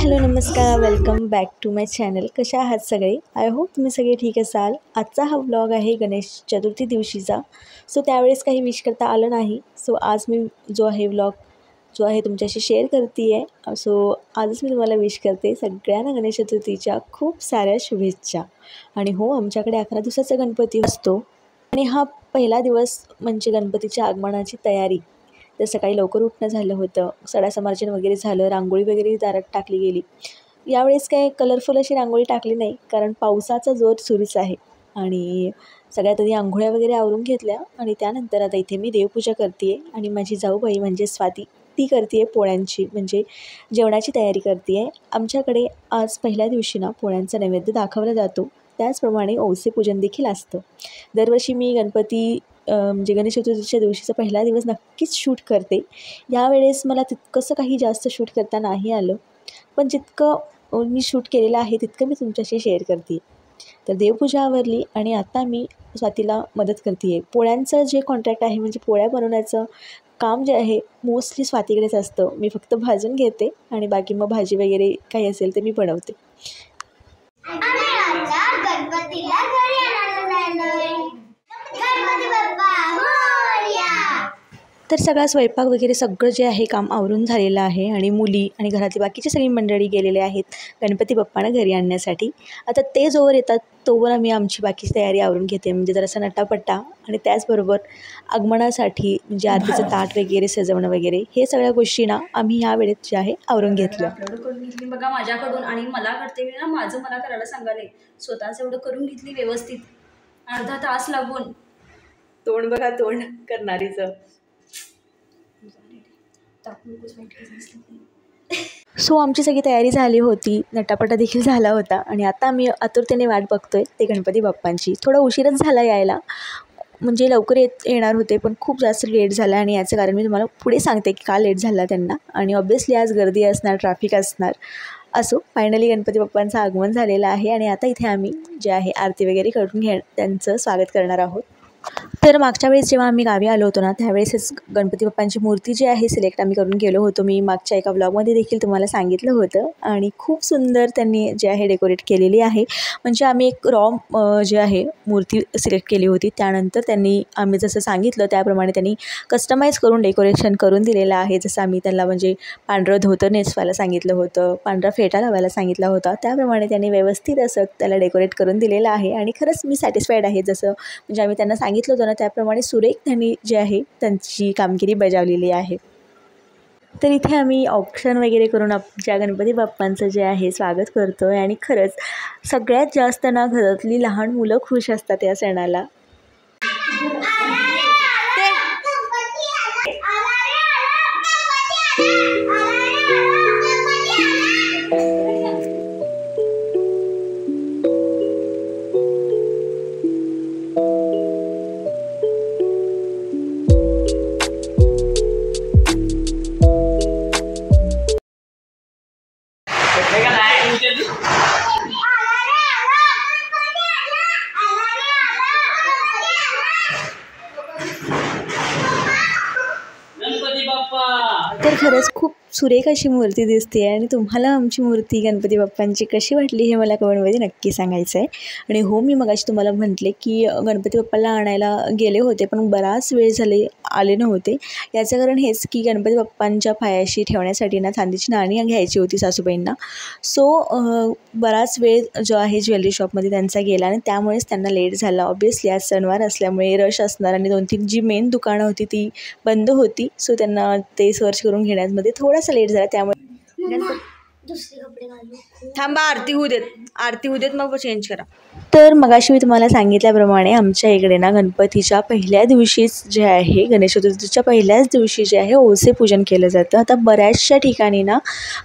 Hello नमस्कार, welcome back to my channel. कशा आहात सगळे? आय होप तुम्ही सगळे ठीक असाल. आजचा हा व्लॉग आहे गणेश चतुर्थी दिवशीचा. सो त्यावेळेस काही विश करता आलं नाही. सो आज मी जो आहे व्लॉग जो आहे तुमच्याशी शेअर करते आहे. सो आजच मी तुम्हाला विश करते सगळ्यांना गणेश चतुर्थीच्या खूप साऱ्या शुभेच्छा. आणि हो, आमच्याकडे 11 दिवसाचा गणपती असतो आणि हा पहिला दिवस म्हणजे गणपतीच्या आगमनाची तयारी. तर सकाळी लवकर उठणं झालं होतं, सडासमार्जन वगैरे झालं, रांगोळी वगैरे दारात टाकली गेली. यावेळेस काय कलरफुल अशी रांगोळी टाकली नाही, कारण पावसाचा जोर सुरूच आहे. आणि सगळ्यात आधी आंघोळ्या वगैरे आवरून घेतल्या आणि त्यानंतर आता इथे मी देवपूजा करते आहे आणि माझी जाऊबाई म्हणजे स्वाती ती करते आहे पोळ्यांची म्हणजे जेवणाची तयारी करते आहे. आमच्याकडे आज पहिल्या दिवशी ना पोळ्यांचा नैवेद्य दाखवला जातो, त्याचप्रमाणे ओवसे पूजन देखील असतं. दरवर्षी मी गणपती म्हणजे गणेश चतुर्थीच्या दिवशीचा पहिला दिवस नक्कीच शूट करते. यावेळेस मला तितकंसं काही जास्त शूट करता नाही आलं, पण जितकं मी शूट केलेलं आहे तितकं मी तुमच्याशी शेअर करते. तर देवपूजा आवरली आणि आता मी स्वातीला मदत करते आहे. पोळ्यांचं जे कॉन्ट्रॅक्ट आहे म्हणजे पोळ्या बनवण्याचं काम जे आहे मोस्टली स्वातीकडेच असतं. मी फक्त भाजून घेते आणि बाकी मग भाजी वगैरे काही असेल ते मी बनवते. तर सगळा स्वयंपाक वगैरे सगळं जे आहे काम आवरून झालेलं आहे आणि मुली आणि घरातली बाकीची सगळी मंडळी गेलेले आहेत गणपती बाप्पांना घरी आणण्यासाठी. आता ते जोवर येतात तोवर मी आमची बाकीची तयारी आवरून घेते, म्हणजे जरासा नटापट्टा आणि त्याचबरोबर आगमनासाठी म्हणजे आरतीचं ताट वगैरे सजवणं वगैरे हे सगळ्या गोष्टी ना आम्ही ह्या वेळेत जे आहे आवरून घेतलं. एवढं करून घेतली बघा माझ्याकडून आणि मला करते मी ना माझं मला करायला सांगाले. स्वतःच एवढं करून घेतली व्यवस्थित अर्धा तास लागून. तोंड बघा, तोंड करणारीचं. सो आमची सगळी तयारी झाली होती, नटापटा देखील झाला होता आणि आता आम्ही आतुरतेने वाट बघतोय ते गणपती बाप्पांची. थोडा उशीरच झाला यायला, म्हणजे लवकर येणार होते पण खूप जास्त लेट झाला आणि याचं कारण मी तुम्हाला पुढे सांगते की का लेट झाला त्यांना. आणि ऑब्व्हियसली आज गर्दी असणार, ट्रॅफिक असणार. असो, फायनली गणपती बाप्पांचं आगमन झालेलं आहे आणि आता इथे आम्ही जे आहे आरती वगैरे करून त्यांचं स्वागत करणार आहोत. तर मागच्या वेळेस जेव्हा आम्ही गावी आलो होतो ना त्यावेळेसच गणपती बाप्पांची मूर्ती जी आहे सिलेक्ट आम्ही करून गेलो होतो. मी मागच्या एका ब्लॉगमध्ये देखील तुम्हाला सांगितलं होतं आणि खूप सुंदर त्यांनी जे आहे डेकोरेट केलेली आहे. म्हणजे आम्ही एक जे आहे मूर्ती सिलेक्ट केली होती, त्यानंतर त्यांनी आम्ही जसं सांगितलं त्याप्रमाणे त्यांनी कस्टमाइज करून डेकोरेशन करून दिलेलं आहे. जसं आम्ही त्यांना म्हणजे पांढरं धोतर नेसवायला सांगितलं होतं, पांढरा फेटा लावायला सांगितला होता, त्याप्रमाणे त्यांनी व्यवस्थित असं त्याला डेकोरेट करून दिलेलं आहे. आणि खरंच मी सॅटिस्फाईड आहे. जसं म्हणजे आम्ही त्यांना सांगितलं होतं ना त्याप्रमाणे सुरेख त्यांनी जे आहे त्यांची कामगिरी बजावलेली आहे. तर इथे आम्ही ऑप्शन वगैरे करून ज्या गणपती बाप्पांचं जे आहे स्वागत करतो आहे आणि खरंच सगळ्यात जास्त ना घरातली लहान मुलं खुश असतात या सणाला. तर खरंच खूप सुरेख अशी मूर्ती दिसते आणि तुम्हाला आमची मूर्ती गणपती बाप्पांची कशी वाटली हे मला कमेंटमध्ये नक्की सांगायचं आहे. आणि हो, मी मगाशी तुम्हाला म्हटले की गणपती बाप्पाला आणायला गेले होते पण बराच वेळ आले नव्हते. याचं कारण हेच की गणपती बाप्पांच्या पायाशी ठेवण्यासाठी ना चांदीची नाणी घ्यायची होती सासूबाईंना. सो बराच वेळ जो आहे ज्वेलरी शॉपमध्ये त्यांचा गेला आणि त्यामुळेच त्यांना लेट झाला. ऑब्व्हियसली आज सणवार असल्यामुळे रश असणार आणि 2-3 जी मेन दुकानं होती ती बंद होती. सो त्यांना ते सर्च करून घेण्यामध्ये थोडासा लेट झाला. त्यामुळे दुसरे कपडे घालू. थांबा, आरती होऊ देत मग चेंज करा. तर मगाशी मी तुम्हाला सांगितल्याप्रमाणे आमच्या इकडे ना गणपतीच्या पहिल्या दिवशीच जे आहे गणेश चतुर्थीच्या पहिल्याच दिवशी जे आहे ओवसे पूजन केलं जातं. आता बऱ्याचशा ठिकाणी ना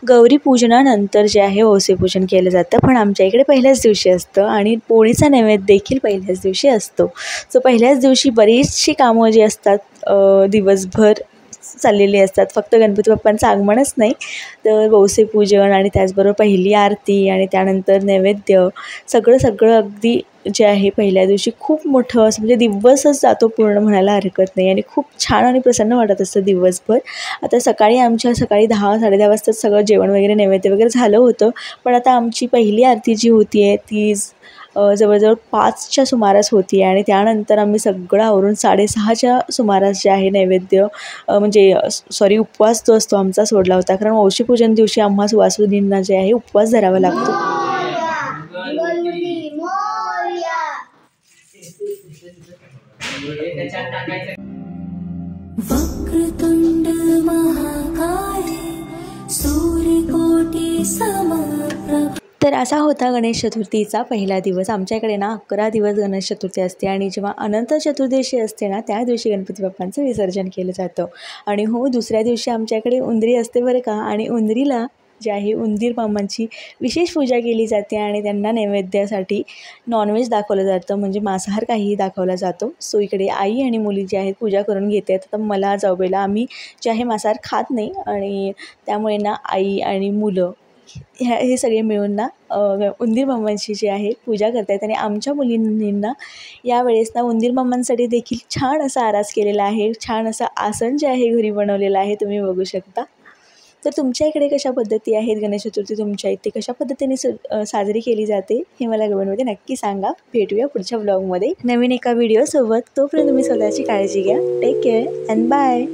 गौरी पूजनानंतर जे आहे ओवसे पूजन केलं जातं, पण आमच्या इकडे पहिल्याच दिवशी असतं आणि पोळीचा नैवेद्य देखील पहिल्याच दिवशी असतो. सो पहिल्याच दिवशी बरीचशी कामं जी असतात दिवसभर चाललेली असतात. फक्त गणपती बाप्पांचं आगमनच नाही तर वौसे पूजन आणि त्याचबरोबर पहिली आरती आणि त्यानंतर नैवेद्य सगळं अगदी जे आहे पहिल्या दिवशी खूप मोठं असं म्हणजे दिवसच जातो पूर्ण म्हणायला हरकत नाही आणि खूप छान आणि प्रसन्न वाटत असतं दिवसभर. आता सकाळी 10 साडे 10 वाजता सगळं जेवण वगैरे नैवेद्य वगैरे झालं होतं. पण आता आमची पहिली आरती जी होती आहे ती जवळजवळ 5च्या सुमारास होती आहे आणि त्यानंतर आम्ही सगळं आवरून 6:30च्या सुमारास जे आहे नैवेद्य म्हणजे सॉरी उपवास जो असतो आमचा सोडला होता. कारण वौशीपूजन दिवशी आम्हा सुवासिनींना जे आहे उपवास धरावा लागतो. वक्रतुंड महाकाय सूर्यकोटि समप्रभ. तर असा होता गणेश चतुर्थीचा पहिला दिवस. आमच्याकडे ना 11 दिवस गणेश चतुर्थी असते आणि जेव्हा अनंत चतुर्दशी असते ना त्या दिवशी गणपती बाप्पांचं विसर्जन केलं जातं. आणि हो दुसऱ्या दिवशी आमच्याकडे उंदरी असते बरं का. आणि उंदरीला जे आहे उंदीर मामांची विशेष पूजा केली जाते आणि त्यांना नैवेद्यासाठी नॉनव्हेज दाखवलं जातं म्हणजे मांसाहार काहीही दाखवला जातो. सो इकडे आई आणि मुली जे आहेत पूजा करून घेतात. तर मला जाऊबाईला आम्ही जे आहे मांसाहार खात नाही आणि त्यामुळे ना आई आणि मुलं हे सगळे मिळून ना उंदीर मामांची जी आहे पूजा करत आहेत. आणि आमच्या मुलींना यावेळेस ना उंदीर मामांसाठी देखील छान असा आरास केलेला आहे. छान असं आसन जे आहे घरी बनवलेलं आहे तुम्ही बघू शकता. तर तुमच्या इकडे कशा पद्धती आहेत गणेश चतुर्थी तुमच्या इथे कशा पद्धतीने साजरी केली जाते हे मला कमेंटमध्ये नक्की सांगा. भेटूया पुढच्या ब्लॉगमध्ये नवीन एका व्हिडिओसोबत. तोपर्यंत तुम्ही स्वतःची काळजी घ्या. Take care and bye.